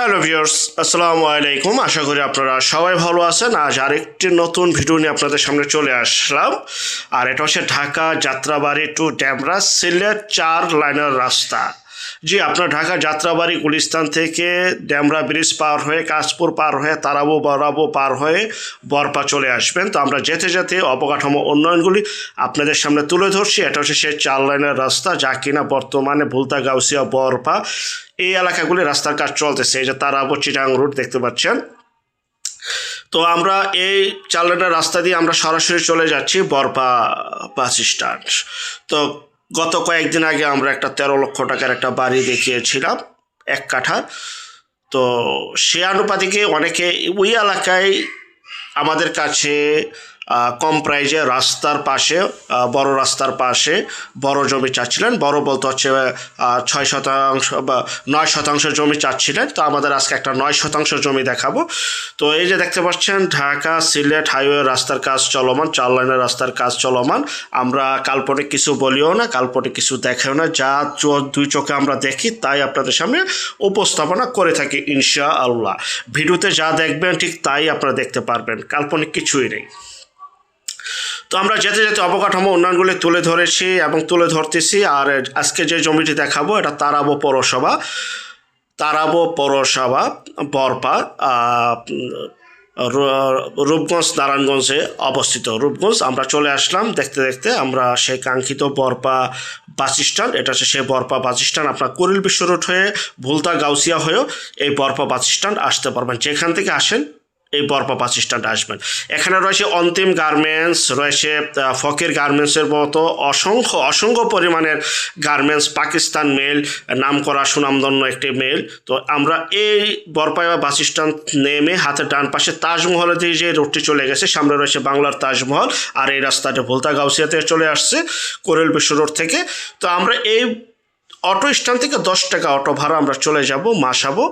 Hello viewers, আসসালামু আলাইকুম। আশা করি আপনারা সবাই ভালো আছেন। আজ আরেকটি নতুন ভিডিও নিয়ে আপনাদের সামনে চলে আসলাম। আর এটা হচ্ছে ঢাকা যাত্রাবাড়ি টু ডেমরা সিলেট 4 লাইনের রাস্তা। জি, আপনার ঢাকা যাত্রাবাড়ি গুলিস্তান থেকে ডেমরা ব্রিজ পার হয়ে কাশপুর পার হয়ে তারাবো বরাবো পার হয়ে বরপা চলে আসবেন। তো আমরা যেতে যেতে অবকাঠামো উন্নয়নগুলি আপনাদের সামনে তুলে ধরছি। এটা হচ্ছে সেই 4 লাইনের রাস্তা, যা কিনা বর্তমানে ভুলতা গাউসিয়া বরপা এই এলাকাগুলি রাস্তার কাজ চলতেছে। এই যে তারাবো চিটাং রুট দেখতে পাচ্ছেন। তো আমরা এই 4 লাইনের রাস্তা দিয়ে আমরা সরাসরি চলে যাচ্ছি বরপা বাস স্ট্যান্ড। তো গত কয়েকদিন আগে আমরা একটা 13 লক্ষ টাকার একটা বাড়ি দেখিয়েছিলাম 1 কাঠা। তো সে আনুপাতিকে অনেকে ওই এলাকায় আমাদের কাছে কম প্রাইজে রাস্তার পাশে বড় রাস্তার পাশে বড় জমি চাচ্ছিলেন। বড় বলতে হচ্ছে 6% বা 9% জমি চাচ্ছিলেন। তো আমাদের আজকে একটা 9% জমি দেখাবো। তো এই যে দেখতে পাচ্ছেন ঢাকা সিলেট হাইওয়ে রাস্তার কাজ চলমান, 4 লাইনের রাস্তার কাজ চলমান। আমরা কাল্পনিক কিছু বলিও না, কাল্পনিক কিছু দেখাও না, যা দুই চোখে আমরা দেখি তাই আপনাদের সামনে উপস্থাপনা করে থাকি ইনশাআল্লাহ। ভিডিওতে যা দেখবেন ঠিক তাই আপনারা দেখতে পারবেন, কাল্পনিক কিছুই নেই। তো আমরা যেতে যেতে অবকাঠামো উন্নয়নগুলি তুলে ধরেছি এবং তুলে ধরতেছি। আর আজকে যে জমিটি দেখাবো এটা তারাবো পৌরসভা বরপা রূপগঞ্জ নারায়ণগঞ্জে অবস্থিত। রূপগঞ্জ আমরা চলে আসলাম দেখতে দেখতে। আমরা সেই কাঙ্ক্ষিত বরপা বাস স্ট্যান্ড, এটা হচ্ছে সেই বরপা বাস স্ট্যান্ড। আপনার কুড়িল বিশ্ব রোড হয়ে ভুলতা গাউসিয়া হয়েও এই বরপা বাস স্ট্যান্ড আসতে পারবেন। যেখান থেকে আসেন এই বরপা বাস স্ট্যান্ডে আসবেন। এখানে রয়েছে অন্তিম গার্মেন্টস, রয়েছে ফকির গার্মেন্টসের মতো অসংখ্য পরিমাণের গার্মেন্টস, পাকিস্তান মেল, নাম করা সুনামধন্য একটি মেল। তো আমরা এই বরপা বাস স্ট্যান্ড নেমে হাতের ডান পাশে তাজমহলের দিকে যে রোডটি চলে গেছে, সামনে রয়েছে বাংলার তাজমহল। আর এই রাস্তাটা ভুলতা গাউসিয়াতে চলে আসছে কোরেল বিশ্ব রোড থেকে। তো আমরা এই অটো স্ট্যান্ড থেকে 10 টাকা অটো ভাড়া আমরা চলে যাব মাসাবো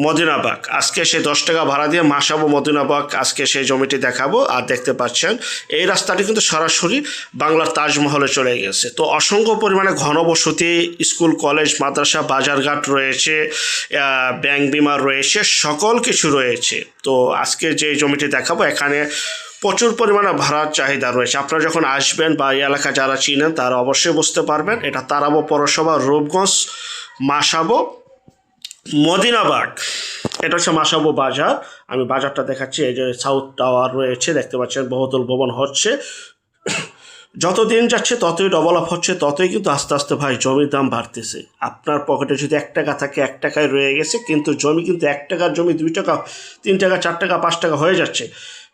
মদিনাবাগ। আজকে সেই 10 টাকা ভাড়া দিয়ে মাসাবো মদিনাবাগ আজকে সেই জমিটি দেখাবো। আর দেখতে পাচ্ছেন এই রাস্তাটি কিন্তু সরাসরি বাংলার তাজমহলে চলে গেছে। তো অসংখ্য পরিমাণে ঘনবসতি, স্কুল কলেজ মাদ্রাসা বাজারঘাট রয়েছে, ব্যাংক বিমা রয়েছে, সকল কিছু রয়েছে। তো আজকে যে জমিটি দেখাবো এখানে প্রচুর পরিমাণে ভাড়ার চাহিদা রয়েছে। আপনারা যখন আসবেন বা এই এলাকা যারা চিনেন তারা অবশ্যই বুঝতে পারবেন। এটা তারাবো পৌরসভা রূপগঞ্জ মাসাবো মদিনাবাগ। এটা হচ্ছে মাসাবো বাজার। আমি বাজারটা দেখাচ্ছি। এই যে সাউথ টাওয়ার রয়েছে দেখতে পাচ্ছেন, বহুতল ভবন হচ্ছে। যত দিন যাচ্ছে ততই ডেভেলপ হচ্ছে, ততই কিন্তু আস্তে আস্তে ভাই জমির দাম বাড়তেছে। আপনার পকেটে যদি 1 টাকা থাকে 1 টাকায় রয়ে গেছে, কিন্তু জমি কিন্তু 1 টাকার জমি 2 টাকা 3 টাকা 4 টাকা 5 টাকা হয়ে যাচ্ছে।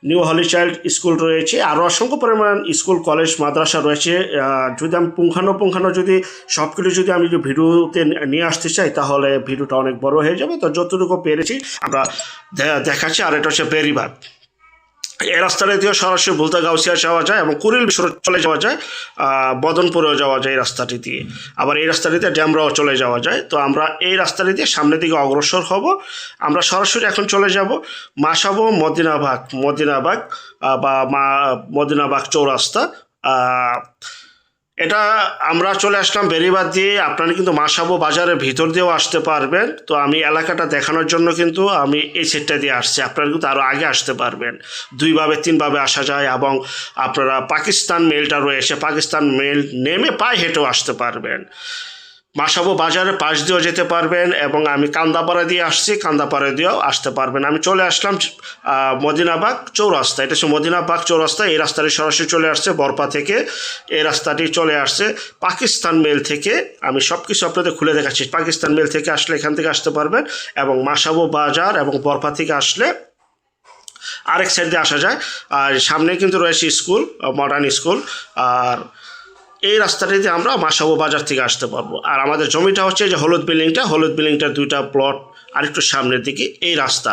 নিউ হলি চাইল্ড স্কুল রয়েছে, আরও অসংখ্য পরিমাণ স্কুল কলেজ মাদ্রাসা রয়েছে। যদি আমি পুঙ্খানো যদি সব কিছু যদি আমি ভিডিওতে নিয়ে আসতে চাই তাহলে ভিডিওটা অনেক বড় হয়ে যাবে। তো যতটুকু পেরেছি আমরা দেখাচ্ছি। আর এটা হচ্ছে বেরিবাদ। এই রাস্তাটা দিয়ে সরাসরি ভুলতা গাউসিয়া যাওয়া যায় এবং কুড়িল বিশ্ব চলে যাওয়া যায়, বদনপুরেও যাওয়া যায় এই রাস্তাটি দিয়ে। আবার এই রাস্তাটিতে ড্যামরাও চলে যাওয়া যায়। তো আমরা এই রাস্তাটি দিয়ে সামনের দিকে অগ্রসর হব। আমরা সরাসরি এখন চলে যাব মাসাবো মদিনাবাগ বা মদিনাবাগ চৌরাস্তা। এটা আমরা চলে আসলাম বেরিবাদ দিয়ে। আপনারা কিন্তু মাসাবো বাজারের ভিতর দিয়েও আসতে পারবেন। তো আমি এলাকাটা দেখানোর জন্য কিন্তু আমি এই সেটটা দিয়ে আসছি। আপনারা কিন্তু আরও আগে আসতে পারবেন, 2-3 ভাবে আসা যায়। এবং আপনারা পাকিস্তান মেলটা রয়েছে, পাকিস্তান মেল নেমে পায়ে হেঁটেও আসতে পারবেন। মাসাবো বাজারের পাশ দিয়েও যেতে পারবেন এবং আমি কান্দাপাড়া দিয়ে আসছি, কান্দাপাড়া দিয়েও আসতে পারবেন। আমি চলে আসলাম মদিনাবাগ চৌরাস্তা। এটা হচ্ছে মদিনাবাগ চৌরাস্তা। এই রাস্তাটি সরাসরি চলে আসছে বরপা থেকে। এই রাস্তাটি চলে আসছে পাকিস্তান মেল থেকে। আমি সব কিছু আপনাদের খুলে দেখাচ্ছি। পাকিস্তান মেল থেকে আসলে এখান থেকে আসতে পারবেন এবং মাসাবো বাজার এবং বরপা থেকে আসলে আরেক সাইড দিয়ে আসা যায়। আর সামনে কিন্তু রয়েছে স্কুল, মডার্ন স্কুল। আর এই রাস্তাটিতে আমরা মাসাবো বাজার থেকে আসতে পারবো। আর আমাদের জমিটা হচ্ছে যে হলুদ বিল্ডিংটার 2টা প্লট আরেকটু সামনের দিকে। এই রাস্তা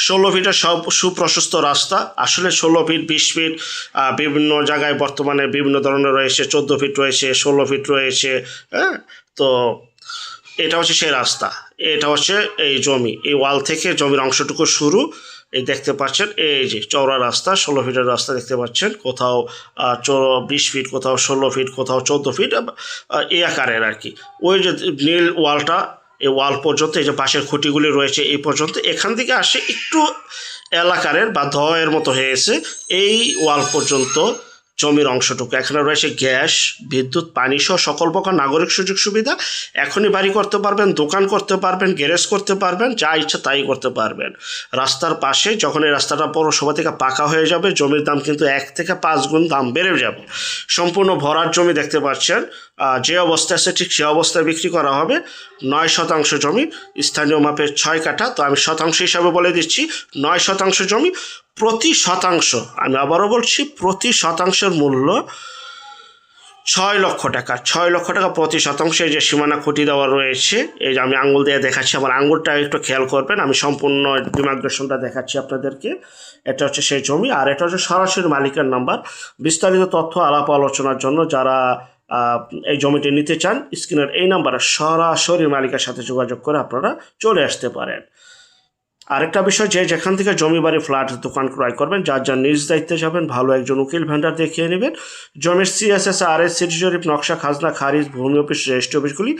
16 ফিটের সব সুপ্রশস্ত রাস্তা। আসলে 16 ফিট 20 ফিট বিভিন্ন জায়গায় বর্তমানে বিভিন্ন ধরনের রয়েছে, 14 ফিট রয়েছে, 16 ফিট রয়েছে। হ্যাঁ, তো এটা হচ্ছে সেই রাস্তা। এটা হচ্ছে এই জমি, এই ওয়াল থেকে জমির অংশটুকু শুরু। এই দেখতে পাচ্ছেন এই যে চওড়া রাস্তা, 16 ফিটের রাস্তা দেখতে পাচ্ছেন। কোথাও 20 ফিট, কোথাও 16 ফিট, কোথাও 14 ফিট, এই আকারের আর কি। ওই যে নীল ওয়ালটা এই ওয়াল পর্যন্ত, এই যে বাঁশের খুঁটিগুলি রয়েছে এই পর্যন্ত, এখান থেকে আসে একটু এলাকারের বা ধয়ের মতো হয়েছে এই ওয়াল পর্যন্ত জমির অংশটুকু। এখানে রয়েছে গ্যাস, বিদ্যুৎ, পানি সহ সকল প্রকার নাগরিক সুযোগ সুবিধা। এখনই বাড়ি করতে পারবেন, দোকান করতে পারবেন, গ্যারেজ করতে পারবেন, যা ইচ্ছা তাই করতে পারবেন। রাস্তার পাশে যখন এই রাস্তাটা পৌরসভা থেকে পাকা হয়ে যাবে, জমির দাম কিন্তু 1 থেকে 5 গুণ দাম বেড়ে যাবে। সম্পূর্ণ ভরার জমি দেখতে পাচ্ছেন, যে অবস্থায় আছে ঠিক সে অবস্থায় বিক্রি করা হবে। 9 শতাংশ জমি, স্থানীয় মাপে 6 কাঠা। তো আমি শতাংশ হিসাবে বলে দিচ্ছি, 9 শতাংশ জমি, প্রতি শতাংশ, আমি আবারও বলছি, প্রতি শতাংশের মূল্য 6 লক্ষ টাকা। 6 লক্ষ টাকা প্রতি শতাংশে। যে সীমানা খুঁটি দেওয়া রয়েছে, এই যে আমি আঙুল দিয়ে দেখাচ্ছি, আমার আঙুলটা একটু খেয়াল করবেন, আমি সম্পূর্ণ ডিমার্কেশনটা দেখাচ্ছি আপনাদেরকে। এটা হচ্ছে সেই জমি, আর এটা হচ্ছে সরাসরি মালিকের নাম্বার। বিস্তারিত তথ্য আলাপ আলোচনার জন্য যারা এই জমিটি নিতে চান, স্ক্রিনের এই নাম্বারে সরাসরি মালিকের সাথে যোগাযোগ করে আপনারা চলে আসতে পারেন। আরেকটা বিষয়, যে যেখান থেকে জমি বাড়ি ফ্ল্যাট দোকান ক্রয় করবেন, যার যার নিজ দায়িত্বে যাবেন, ভালো একজন উকিল ভেন্ডার দেখিয়ে নেবেন। জমির CSS, RS, সিটি জরিপ, নকশা, খাজনা খারিজ, ভূমি অফিস, রেজিস্ট্রি অফিসগুলি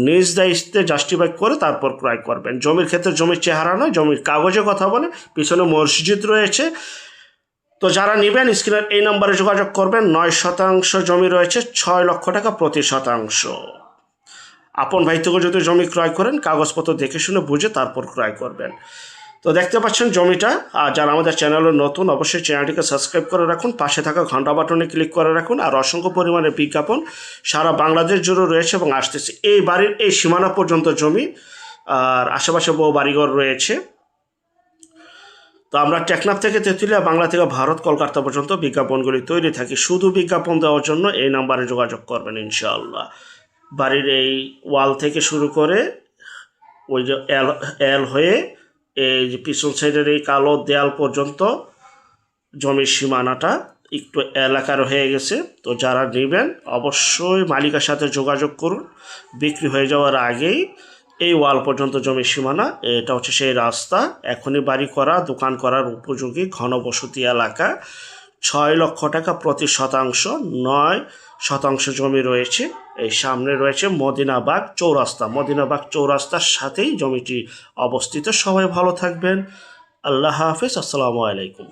নিজ দায়িত্বে জাস্টিফাই করে তারপর ক্রয় করবেন। জমির ক্ষেত্রে জমির চেহারা নয়, জমির কাগজে কথা বলে। পিছনে মসজিদ রয়েছে। তো যারা নেবেন স্ক্রিনের এই নাম্বারে যোগাযোগ করবেন। 9 শতাংশ জমি রয়েছে, 6 লক্ষ টাকা প্রতি শতাংশ। আপন ভাই থেকে যদি জমি ক্রয় করেন, কাগজপত্র দেখে শুনে বুঝে তারপর ক্রয় করবেন। তো দেখতে পাচ্ছেন জমিটা। আর যারা আমাদের চ্যানেলে নতুন, অবশ্যই চ্যানেলটিকে সাবস্ক্রাইব করে রাখুন, পাশে থাকা ঘন্টা বাটনে ক্লিক করে রাখুন। আর অসংখ্য পরিমাণে বিজ্ঞাপন সারা বাংলাদেশ জুড়ে রয়েছে এবং আসতেছে। এই বাড়ির এই সীমানা পর্যন্ত জমি, আর আশেপাশে বহু বাড়িঘর রয়েছে। তো আমরা টেকনাফ থেকে তেঁতুলিয়া, বাংলা থেকে ভারত, কলকাতা পর্যন্ত বিজ্ঞাপনগুলি তৈরি থাকি। শুধু বিজ্ঞাপন দেওয়ার জন্য এই নাম্বারে যোগাযোগ করবেন ইনশাআল্লাহ। বাড়ির এই ওয়াল থেকে শুরু করে ওই যে এল হয়ে এই যে পিছন সাইডের এই কালো দেয়াল পর্যন্ত জমির সীমানাটা একটু এলাকার হয়ে গেছে। তো যারা নেবেন অবশ্যই মালিকের সাথে যোগাযোগ করুন। বিক্রি হয়ে যাওয়ার আগেই এই ওয়াল পর্যন্ত জমির সীমানা, এটা হচ্ছে সেই রাস্তা। এখনই বাড়ি করা, দোকান করার উপযোগী ঘনবসতি এলাকা। 6 লক্ষ টাকা প্রতি শতাংশ, 9 শতাংশ জমি রয়েছে। এই সামনে রয়েছে মদিনাবাগ চৌরাস্তা। মদিনাবাগ চৌরাস্তার সাথেই জমিটি অবস্থিত। সবাই ভালো থাকবেন। আল্লাহ হাফেজ। আসসালামু আলাইকুম।